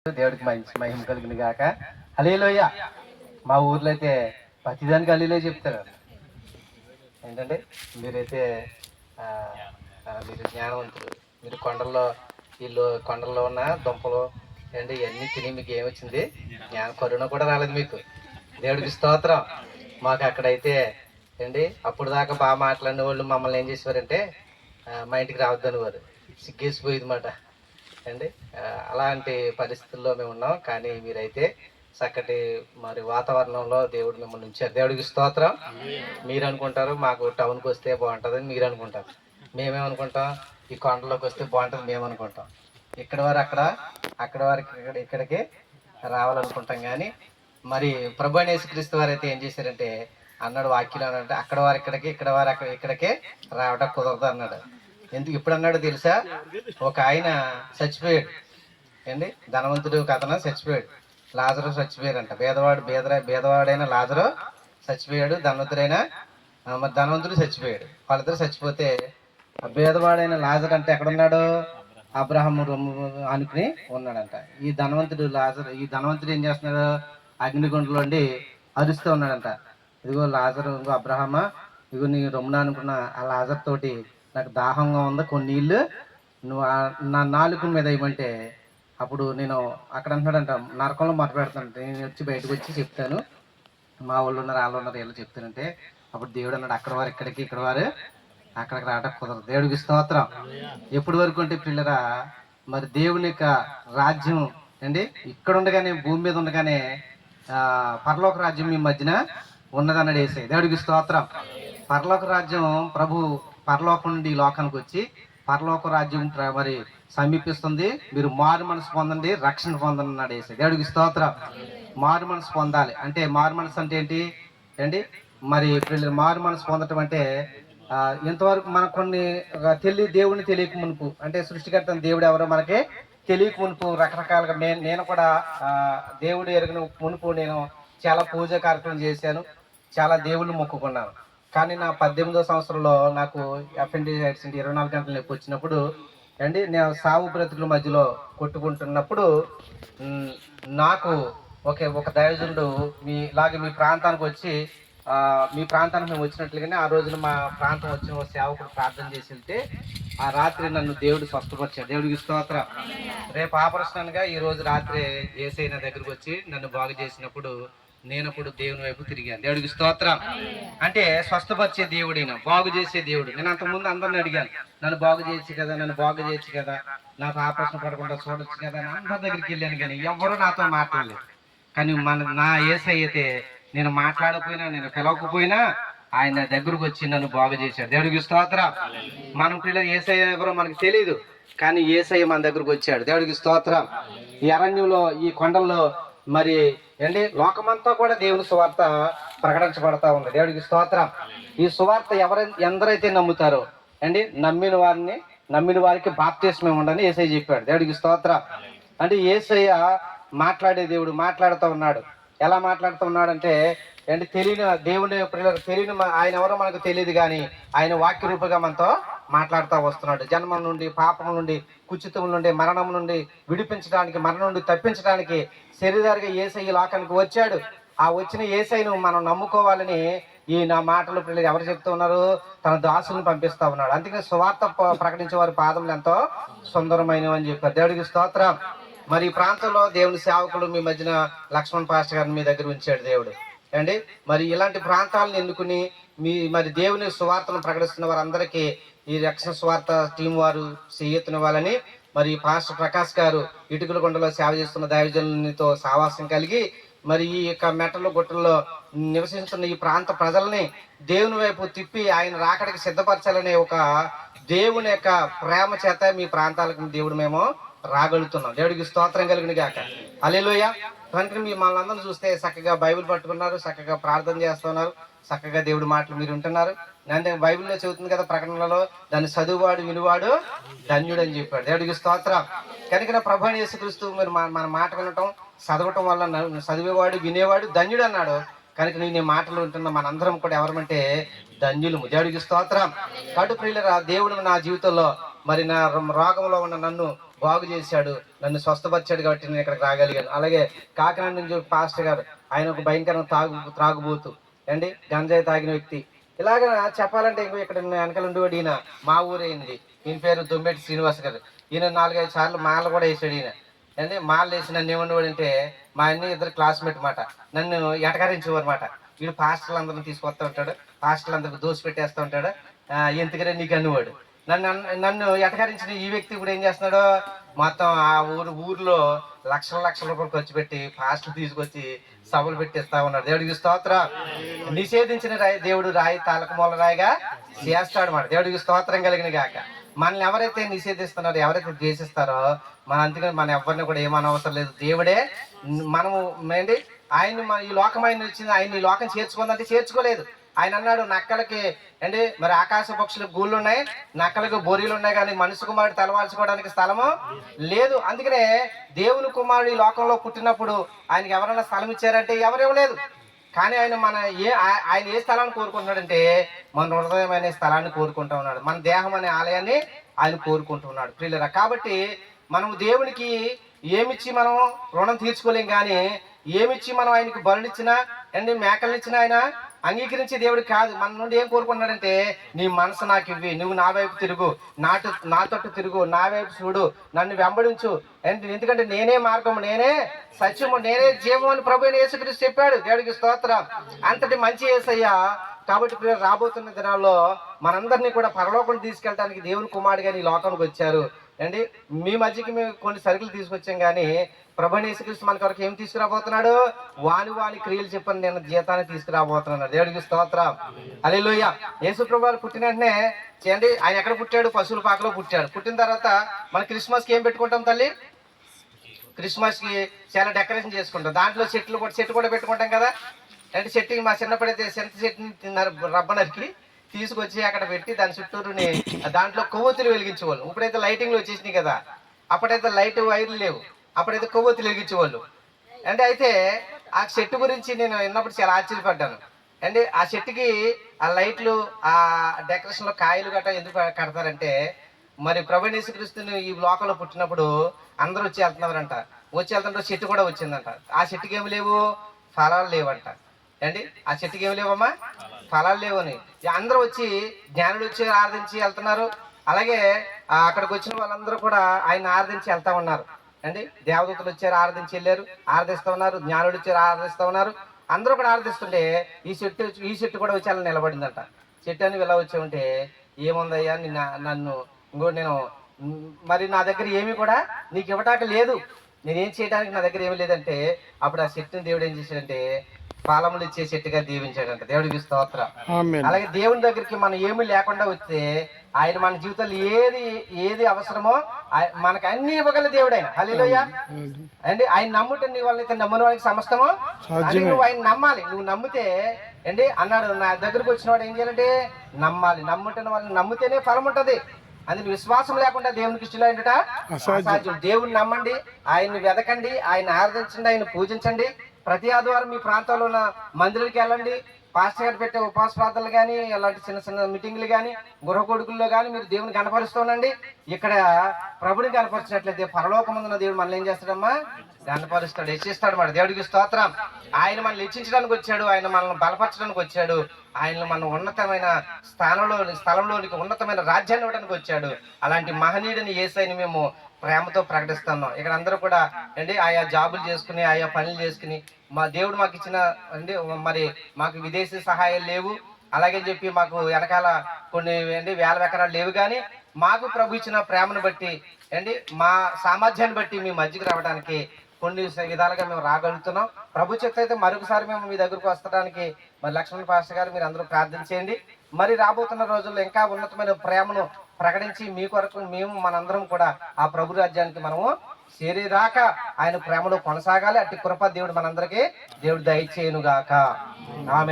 దేవుడికి మంచి మహిమ కలిగిన గాక. హల్లెలూయా. మా ఊర్లో అయితే ప్రతిదానికి హల్లెలూయా చెప్తారు. ఏంటంటే మీరైతే మీరు జ్ఞానవంతులు. మీరు కొండల్లో ఉన్న దుంపలు ఏంటి ఇవన్నీ తిని మీకు ఏమొచ్చింది? కరుణ కూడా రాలేదు మీకు. దేవుడికి స్తోత్రం. మాకు అక్కడైతే ఏంటి అప్పుడు దాకా బాగా మాట్లాడిన వాళ్ళు మమ్మల్ని ఏం చేసేవారంటే మా ఇంటికి రావద్దని వారు సిగ్గేసిపోయేది మాట అండి. అలాంటి పరిస్థితుల్లో మేము ఉన్నాం. కానీ మీరైతే చక్కటి మరి వాతావరణంలో దేవుడు మిమ్మల్ని ఉంచారు. దేవుడికి స్తోత్రం. మీరు అనుకుంటారు మాకు టౌన్కి వస్తే బాగుంటుందని మీరు అనుకుంటారు. మేమేమనుకుంటాం ఈ కొండలోకి వస్తే బాగుంటుంది మేము అనుకుంటాం. ఇక్కడ వారు అక్కడ వారికి ఇక్కడికి రావాలనుకుంటాం. కానీ మరి ప్రభు యేసుక్రీస్తు వారు అయితే ఏం చేశారంటే అన్నాడు వాక్యం అంటే అక్కడ వారు ఇక్కడికి ఇక్కడ వారు ఇక్కడికే రావడం కుదరదు అన్నాడు. ఎందుకు ఇప్పుడు అన్నాడు తెలుసా? ఒక ఆయన చచ్చిపోయాడు ఏంటి, ధనవంతుడు కథన చచ్చిపోయాడు. లాజరు చచ్చిపోయారంట. బేదవాడైన లాజరు చచ్చిపోయాడు, ధనవంతుడు చచ్చిపోయాడు. వాళ్ళిద్దరు చచ్చిపోతే ఆ బేదవాడైన లాజరు అంటే ఎక్కడున్నాడు? అబ్రహాము అనుకుని ఉన్నాడంట. ఈ ధనవంతుడు ఏం చేస్తున్నాడు? అగ్నిగుండంలోండి అరుస్తూ ఉన్నాడంట. ఇదిగో లాజరు, ఇంకో అబ్రహామా, ఇదిగో నీ రొమ్మున అనుకున్న ఆ లాజర్ తోటి నాకు దాహంగా ఉంది, కొన్ని నీళ్ళు నువ్వు నా నాలుగు మీద ఇవ్వమంటే అప్పుడు నేను అక్కడ అంటున్నాడంట నరకంలో మొట్ట పెడతానంటే నేను వచ్చి బయటకు వచ్చి చెప్తాను, మా వాళ్ళు ఉన్నారు వాళ్ళు ఉన్నారు ఎలా చెప్తానంటే అప్పుడు దేవుడు అన్నాడు అక్కడ వారు ఇక్కడికి ఇక్కడ వారు అక్కడికి రావడం కుదరదు. దేవుడికి స్తోత్రం. ఎప్పటి వరకు అంటే పిల్లరా మరి దేవుని యొక్క రాజ్యం అండి ఇక్కడ ఉండగానే భూమి మీద ఉండగానే పరలోక రాజ్యం మీ మధ్యన ఉన్నదన్నాడు యేసయ్య. దేవుడికి స్తోత్రం. పరలోక రాజ్యం ప్రభు పరలోకం నుండి లోకానికి వచ్చి పరలోక రాజ్యం మరి సమీపిస్తుంది, మీరు మారు మనసు పొందండి, రక్షణ పొందండి అన్నాడు యేసయ్య. దేవుడికి స్తోత్రం. మారు మనసు పొందాలి అంటే మారు మనసు అంటే ఏంటి మరి మారు మనసు పొందటం అంటే ఇంతవరకు మనకు కొన్ని దేవుని తెలియక మునుపు అంటే సృష్టికర్త దేవుడు ఎవరో మనకి తెలియక మునుపు రకరకాలుగా నేను కూడా దేవుడు ఎరిగిన మునుపు నేను చాలా పూజ కార్యక్రమం చేశాను, చాలా దేవుళ్ళు మొక్కుకున్నాను. కానీ నా 18వ సంవత్సరంలో నాకు అపెండిసైటిస్ 24 గంటల నొప్పి వచ్చినప్పుడు అండి నేను సాగు బ్రతుకుల మధ్యలో కొట్టుకుంటున్నప్పుడు నాకు ఒక దైవజనుడు మీ ప్రాంతానికి వచ్చి మీ ప్రాంతానికి మేము వచ్చినట్లుగానే ఆ రోజున మా ప్రాంతం వచ్చిన ఒక సేవకుడు ప్రార్థన చేసి వెళ్తే ఆ రాత్రి నన్ను దేవుడు స్వస్థపరిచాడు. దేవుడికి స్తోత్రం. రేపు ఆపరేషన్గా ఈ రోజు రాత్రి యేసయ్య నా దగ్గరకు వచ్చి నన్ను బాగు చేసినప్పుడు నేనప్పుడు దేవుని వైపు తిరిగాను. దేవుడికి స్తోత్రం. అంటే స్వస్థపరిచే దేవుడైనా బాగు చేసే దేవుడు. నేను అంతకుముందు అందరిని అడిగాను, నన్ను బాగు చేయొచ్చు కదా, నాకు ఆపరేషన్ పడకుండా చూడొచ్చు కదా అని అందరి దగ్గరికి వెళ్ళాను. కానీ ఎవరు నాతో మాట్లాడలేదు. కానీ నా యేసయ్య అయితే నేను మాట్లాడకపోయినా నేను పిలవకపోయినా ఆయన దగ్గరకు వచ్చి నన్ను బాగు చేశాడు. దేవుడికి స్తోత్రం. మనం పిల్లలు యేసయ్య ఎవరో మనకు తెలియదు, కానీ యేసయ్య మన దగ్గరకు వచ్చాడు. దేవుడికి స్తోత్రం. ఈ అరణ్యంలో ఈ కొండల్లో మరి లోకమంతా కూడా దేవుని సువార్త ప్రకటించబడతా ఉంది. దేవుడికి స్తోత్రం. ఈ సువార్త ఎందరైతే నమ్ముతారో నమ్మిన వారికి బాప్తిస్మం ఉండని యేసయ్య చెప్పాడు. దేవుడికి స్తోత్రం. అంటే యేసయ్య మాట్లాడే దేవుడు మాట్లాడుతూ ఉన్నాడు. ఎలా మాట్లాడుతూ ఉన్నాడు అంటే తెలియని దేవుని తెలియని ఆయన ఎవరో మనకు తెలియదు, కానీ ఆయన వాక్య రూపంగా మనతో మాట్లాడుతూ వస్తున్నాడు. జన్మం నుండి, పాపం నుండి, కుచితం నుండి, మరణం నుండి విడిపించడానికి, మరణం నుండి తప్పించడానికి శరీరాలుగా యేసయ్య లోకానికి వచ్చాడు. ఆ వచ్చిన యేసయ్యను మనం నమ్ముకోవాలని ఈ నా మాటలు పిల్లలు ఎవరు చెప్తూ ఉన్నారు? తన దాసులను పంపిస్తా ఉన్నాడు. అందుకని సువార్త ప్రకటించే వారి పాదములు ఎంతో సుందరమైనవి అని చెప్పారు. దేవుడికి స్తోత్రం. మరి ఈ ప్రాంతంలో దేవుని సేవకులు మీ మధ్యన లక్ష్మణ్ పాస్టర్ గారిని మీ దగ్గర ఉంచాడు దేవుడు మరి ఇలాంటి ప్రాంతాలను ఎన్నుకుని మరి దేవుని సువార్తను ప్రకటిస్తున్న వారందరికీ ఈ రక్షణ సువార్త టీం వారు చేయూతనివ్వాలని మరి పాస్టర్ ప్రకాష్ గారు ఇటుకలకొండలో సేవ చేస్తున్న దైవజనులతో సావాసం కలిగి మరి ఈ యొక్క మెట్టలు గుట్టల్లో నివసిస్తున్న ఈ ప్రాంత ప్రజల్ని దేవుని వైపు తిప్పి ఆయన రాకడికి సిద్ధపరచాలనే ఒక దేవుని యొక్క ప్రేమ చేత మీ ప్రాంతాలకు దేవుడు మేము రాగలుగుతున్నాం. దేవుడికి స్తోత్రం కలిగిన గాక. హల్లెలూయా. కనుక మీ మనందరూ చూస్తే చక్కగా బైబిల్ పట్టుకున్నారు, చక్కగా ప్రార్థన చేస్తున్నారు, చక్కగా దేవుడి మాటలు మీరు ఉంటున్నారు. అంటే బైబిల్లో చెబుతుంది కదా ప్రకటనలలో, దాన్ని చదువువాడు వినువాడు ధన్యుడు అని చెప్పాడు. దేవుడికి స్తోత్రం. కనుక ప్రభువైన యేసుక్రీస్తు మీరు మన మాట వినటం చదవటం వల్ల చదివేవాడు వినేవాడు ధన్యుడు అన్నాడు. కనుక నీ మాటలు ఉంటున్న మనందరం కూడా ఎవరమంటే ధన్యులము. దేవుడికి స్తోత్రం. కడు ప్రియులరా, దేవుడు నా జీవితంలో మరి నా రోగంలో ఉన్న నన్ను బాగు చేశాడు, నన్ను స్వస్థపరిచాడు కాబట్టి నేను ఇక్కడికి రాగలిగాను. అలాగే కాకినాడ నుంచి పాస్టర్ గారు, ఆయన ఒక భయంకరంగా త్రాగుబోతు అండి, గంజాయి తాగిన వ్యక్తి. ఇలాగ చెప్పాలంటే ఇంకో ఇక్కడ వెనకాల ఉండేవాడు ఈయన, మా ఊరైంది, ఈయన పేరు దొమ్మెటి శ్రీనివాస్ గారు. ఈయన 4-5 సార్లు మాల కూడా వేసాడు ఈయన అండి. మాలలు వేసి నన్ను ఏమనేవాడు అంటే, మా అన్ని ఇద్దరు క్లాస్మేట్ మాట, నన్ను ఎటకరించేవారు మాట. వీడు పాస్టర్లు అందరిని తీసుకొస్తా ఉంటాడు, పాస్టర్లు అందరికి దోసి పెట్టేస్తూ ఉంటాడు, ఎందుకనే నీకు అనేవాడు. నన్ను ఎటకరించిన ఈ వ్యక్తి ఇప్పుడు ఏం చేస్తున్నాడు, మొత్తం ఆ ఊర్లో లక్షల రూపాయలు ఖర్చు పెట్టి పాస్టర్లు తీసుకొచ్చి సభలు పెట్టిస్తా ఉన్నాడు. దేవుడికి స్తోత్రం. నిషేధించిన దేవుడు రాయి తాలకమూల రాయిగా చేస్తాడు మాట. దేవుడికి స్తోత్రం కలిగిన గాక. మనల్ని ఎవరైతే నిషేధిస్తున్నారో, ఎవరైతే ద్వేషిస్తారో, అందుకని మన ఎవరిని కూడా ఏమనవసరం లేదు. దేవుడే మనము ఏంటి, ఆయన్ని మన ఈ లోకం ఆయన వచ్చింది, ఆయన ఈ లోకం చేర్చుకుందంటే చేర్చుకోలేదు. ఆయన అన్నాడు, నక్కలకి అంటే మరి ఆకాశ పక్షులకు గూళ్ళు ఉన్నాయి, నక్కలకు బొరీలు ఉన్నాయి, కానీ మనిషి కుమారుడు తలవాల్చుకోవడానికి స్థలము లేదు. అందుకనే దేవుని కుమారుడు ఈ లోకంలో పుట్టినప్పుడు ఆయనకి ఎవరైనా స్థలం ఇచ్చారంటే ఎవరేం లేదు. కానీ ఆయన ఏ స్థలాన్ని కోరుకుంటున్నాడంటే మన హృదయం అనే స్థలాన్ని కోరుకుంటూ ఉన్నాడు, మన దేహం అనే ఆలయాన్ని ఆయన కోరుకుంటున్నాడు ప్రియులరా. కాబట్టి మనము దేవునికి ఏమిచ్చి మనం రుణం తీర్చుకోలేం, కానీ ఏమిచ్చి మనం ఆయనకి బలునిచ్చినా అండి మేకలనిచ్చినా ఆయన అంగీకరించే దేవుడు కాదు. మన నుండి ఏం కోరుకుంటున్నాడంటే, నీ మనసు నాకు ఇవ్వి, నువ్వు నా వైపు తిరుగు, నా తట్టు తిరుగు, నా వైపు చూడు, నన్ను వెంబడించు. ఎందుకంటే నేనే మార్గము, నేనే సత్యము, నేనే జీవము అని ప్రభు అయిన యేసుక్రీస్తు చెప్పాడు. దేవుడికి స్తోత్రం. అంతటి మంచి యేసయ్య. కాబట్టి రాబోతున్న దినాల్లో మనందరినీ కూడా పరలోకం తీసుకెళ్ళడానికి దేవుని కుమారుడుగా ఈ లోకానికి వచ్చారు అండి. మీ మధ్యకి మేము కొన్ని సరుకులు తీసుకొచ్చాం, కానీ ప్రభు అయిన యేసుక్రీస్తు మన కొరకు ఏం తీసుకురాబోతున్నాడు, వాని క్రియలు చెప్పని నేను జీతాన్ని తీసుకురాబోతున్నాడు. దేవుడికి స్తోత్రం. హల్లెలూయా. యేసు ప్రభువు పుట్టిన వెంటనే చేయండి, ఆయన ఎక్కడ పుట్టాడు, పశువుల పాకలో పుట్టాడు. పుట్టిన తర్వాత మన క్రిస్మస్కి ఏం పెట్టుకుంటాం తల్లి, క్రిస్మస్కి చాలా డెకరేషన్ చేసుకుంటాం. దాంట్లో చెట్టు కూడా పెట్టుకుంటాం కదా. అంటే చెట్టుకి మా చిన్నప్పుడైతే చెట్టుని తిన్నారు, రబ్బనరికి తీసుకొచ్చి అక్కడ పెట్టి దాని చుట్టూరుని దాంట్లో కొవ్వొత్తులు వెలిగించేవాళ్ళు. ఇప్పుడైతే లైటింగ్లు వచ్చేసినాయి కదా, అప్పుడైతే లైట్ వైర్లు లేవు, అప్పుడైతే కొవ్వొత్తులు వెలిగించేవాళ్ళు. అంటే అయితే ఆ చెట్టు గురించి నేను విన్నప్పుడు చాలా ఆశ్చర్యపడ్డాను. అంటే ఆ చెట్టుకి ఆ లైట్లు, ఆ డెకరేషన్లో కాయలు గట్రా ఎందుకు కడతారంటే, మరి ప్రభు యేసుక్రీస్తుని ఈ లోకంలో పుట్టినప్పుడు అందరూ వచ్చి వెళ్తున్నారంట. వచ్చి వెళ్తుంటే చెట్టు కూడా వచ్చిందంట. ఆ చెట్టుకి ఏమి లేవు, ఫలాలు లేవంట అండి. ఆ చెట్టుకి ఏమి లేవమ్మా, ఫలాలు లేవని అందరూ వచ్చి జ్ఞానులు వచ్చి ఆరాధించి వెళ్తున్నారు. అలాగే అక్కడికి వచ్చిన వాళ్ళందరూ కూడా ఆయన ఆరాధించి వెళ్తా ఉన్నారు అండి. దేవదూతలు వచ్చారు, ఆరాధించి వెళ్ళారు, ఆరాధిస్తూ ఉన్నారు. జ్ఞానులు వచ్చారు, ఆరాధిస్తూ ఉన్నారు. అందరూ కూడా ఆరాధిస్తుంటే ఈ చెట్టు కూడా వచ్చి అలా నిలబడిందంట. చెట్టు అని ఇలా వచ్చి ఉంటే, ఏముందయ్యా నన్ను ఇంకోటి నేను మరి నా దగ్గర ఏమి కూడా నీకు ఇవ్వటానికి లేదు, నేనేం చేయడానికి నా దగ్గర ఏమి లేదంటే, అప్పుడు ఆ చెట్టుని దేవుడు ఏం చేశాడంటే ఫలములు ఇచ్చే చెట్టుగా దీవించాడంట. దేవుడికి స్తోత్రం. అలాగే దేవుని దగ్గరికి మనం ఏమి లేకుండా వస్తే ఆయన మన జీవితంలో ఏది అవసరమో మనకు అన్ని ఇవ్వగల దేవుడు ఆయన. హల్లెలూయా అండి. ఆయన నమ్ముట నీ వాళ్ళైతే నమ్మని వాళ్ళకి సమస్తము, నువ్వు ఆయన నమ్మాలి. నువ్వు నమ్మితే అండి అన్నాడు, నా దగ్గరకు వచ్చిన వాడు ఏం చేయాలంటే నమ్మాలి. నమ్ముతున్న వాళ్ళని నమ్మితేనే ఫలం ఉంటది. అందుకు విశ్వాసం లేకుండా దేవునికి ఇష్టం అసాధ్యం. దేవుని నమ్మండి, ఆయన్ని వెదకండి, ఆయన ఆరాధించండి, ఆయన పూజించండి. ప్రతి ఆదివారం మీ ప్రాంతంలో ఉన్న మందిరానికి వెళ్ళండి. పాస్టర్ గారు పెట్టే ఉపవాస ప్రార్థనలు కానీ, అలాంటి చిన్న మీటింగ్లు కానీ, గృహ కొడుకుల్లో కానీ మీరు దేవుని కనపరుస్తుండండి. ఇక్కడ ప్రభుని కనపరిచినట్లయితే పరలోకముందున్న దేవుడు మనల్ని ఏం చేస్తాడమ్మా, కనపరుస్తాడు, హెచ్చిస్తాడు మాట. దేవుడికి స్తోత్రం. ఆయన మనల్ని హెచ్చించడానికి వచ్చాడు, ఆయన మనల్ని బలపరచడానికి వచ్చాడు, ఆయన మన ఉన్నతమైన స్థలంలోనికి ఉన్నతమైన రాజ్యాన్ని ఇవ్వడానికి వచ్చాడు. అలాంటి మహనీయుడిని యేసయ్యని మేము ప్రేమతో ప్రకటిస్తున్నాం. ఇక్కడ అందరూ కూడా అండి ఆయా జాబులు చేసుకుని, ఆయా పనులు చేసుకుని, మా దేవుడు మాకు ఇచ్చిన అండి మరి మాకు విదేశీ సహాయాలు లేవు, అలాగే చెప్పి మాకు వెనకాల కొన్ని అండి వేల ఎకరాలు లేవు, కానీ మాకు ప్రభు ఇచ్చిన ప్రేమను బట్టి అండి మా సామర్థ్యాన్ని బట్టి మీ మధ్యకి రావడానికి కొన్ని విధాలుగా మేము రాగలుగుతున్నాం. ప్రభు చెప్తే అయితే మరొకసారి మేము మీ దగ్గరకు వస్తడానికి మరి లక్ష్మణ్ పాస్టర్ గారు మీరు అందరూ ప్రార్థించేయండి. మరి రాబోతున్న రోజుల్లో ఇంకా ఉన్నతమైన ప్రేమను ప్రకటించి మీ కొరకు మేము మనందరం కూడా ఆ ప్రభు రాజ్యానికి మనము చేరేదాకా ఆయన ప్రేమలో కొనసాగాలి. అట్టి కృప దేవుడు మనందరికీ దేవుడు దయచేయునుగాక. ఆమేన్.